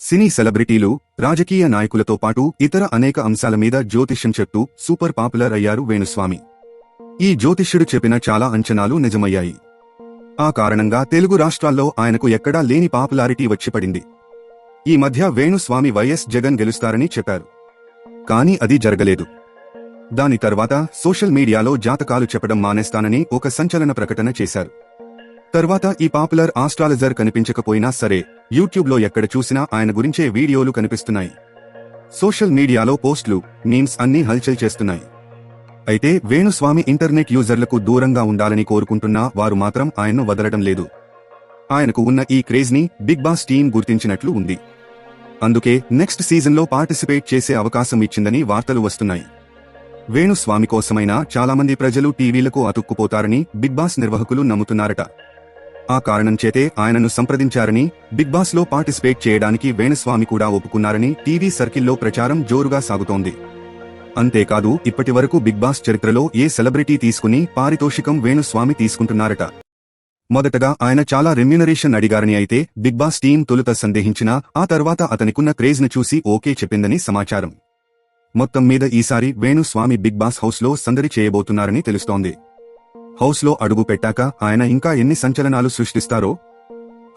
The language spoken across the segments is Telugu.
సినీ సెలబ్రిటీలు, రాజకీయ నాయకులతో పాటు ఇతర అనేక అంశాల మీద జ్యోతిష్యం చెప్తూ సూపర్ పాపులర్ అయ్యారు వేణుస్వామి. ఈ జ్యోతిష్యుడు చెప్పిన చాలా అంచనాలు నిజమయ్యాయి. ఆ కారణంగా తెలుగు రాష్ట్రాల్లో ఆయనకు ఎక్కడా లేని పాపులారిటీ వచ్చిపడింది. ఈ మధ్య వేణుస్వామి వైఎస్ జగన్ గెలుస్తారని చెప్పారు. కానీ అది జరగలేదు. దాని తర్వాత సోషల్ మీడియాలో జాతకాలు చెప్పడం మానేస్తానని ఒక సంచలన ప్రకటన చేశారు. తర్వాత ఈ పాపులర్ ఆస్ట్రాలజర్ కనిపించకపోయినా సరే యూట్యూబ్లో ఎక్కడ చూసినా ఆయన గురించే వీడియోలు కనిపిస్తున్నాయి. సోషల్ మీడియాలో పోస్టులు, మీమ్స్ అన్నీ హల్చల్ చేస్తున్నాయి. అయితే వేణుస్వామి ఇంటర్నెట్ యూజర్లకు దూరంగా ఉండాలని కోరుకుంటున్నా వారు మాత్రం ఆయన్ను వదలడం లేదు. ఆయనకు ఉన్న ఈ క్రేజ్ ని బిగ్ బాస్ టీం గుర్తించినట్లు ఉంది. అందుకే నెక్స్ట్ సీజన్లో పార్టిసిపేట్ చేసే అవకాశం ఇచ్చిందని వార్తలు వస్తున్నాయి. వేణుస్వామి కోసమైనా చాలామంది ప్రజలు టీవీలకు అతుక్కుపోతారని బిగ్ బాస్ నిర్వాహకులు నమ్ముతున్నారట. ఆ కారణం చేతే ఆయనను సంప్రదించారని, బిగ్ బాస్ లో పార్టిసిపేట్ చేయడానికి వేణుస్వామి కూడా ఒప్పుకున్నారని టీవీ సర్కిల్లో ప్రచారం జోరుగా సాగుతోంది. అంతేకాదు ఇప్పటివరకు బిగ్ బాస్ చరిత్రలో ఏ సెలబ్రిటీ తీసుకుని పారితోషికం వేణుస్వామి తీసుకుంటున్నారట. మొదటగా ఆయన చాలా రెమ్యూనరేషన్ అడిగారని, అయితే బిగ్ బాస్ టీం తొలుత సందేహించినా ఆ తర్వాత అతనికున్న క్రేజ్ ను చూసి ఓకే చెప్పిందని సమాచారం. మొత్తం మీద ఈసారి వేణుస్వామి బిగ్ బాస్ హౌస్ లో సందడి చేయబోతున్నారని తెలుస్తోంది. హౌస్ లో అడుగు పెట్టాక ఆయన ఇంకా ఎన్ని సంచలనాలు సృష్టిస్తారో.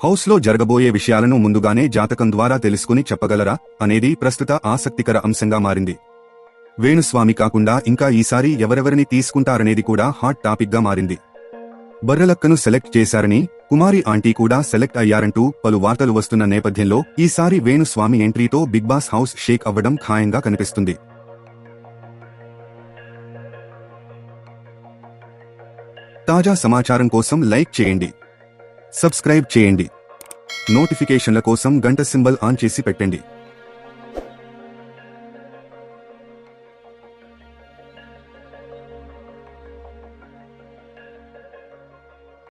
హౌస్ లో జరగబోయే విషయాలను ముందుగానే జాతకం ద్వారా తెలుసుకుని చెప్పగలరా అనేది ప్రస్తుత ఆసక్తికర అంశంగా మారింది. వేణుస్వామి కాకుండా ఇంకా ఈసారి ఎవరెవరిని తీసుకుంటారనేది కూడా హాట్ టాపిక్ గా మారింది. బర్రెలక్కను సెలెక్ట్ చేశారని, కుమారి ఆంటీ కూడా సెలెక్ట్ అయ్యారంటూ పలు వార్తలు వస్తున్న నేపథ్యంలో ఈసారి వేణుస్వామి ఎంట్రీతో బిగ్ బాస్ హౌస్ షేక్ అవ్వడం ఖాయంగా కనిపిస్తుంది. తాజా సమాచారం కోసం లైక్ చేయండి, సబ్స్క్రైబ్ చేయండి, నోటిఫికేషన్ల కోసం గంట సింబల్ ఆన్ చేసి పెట్టండి.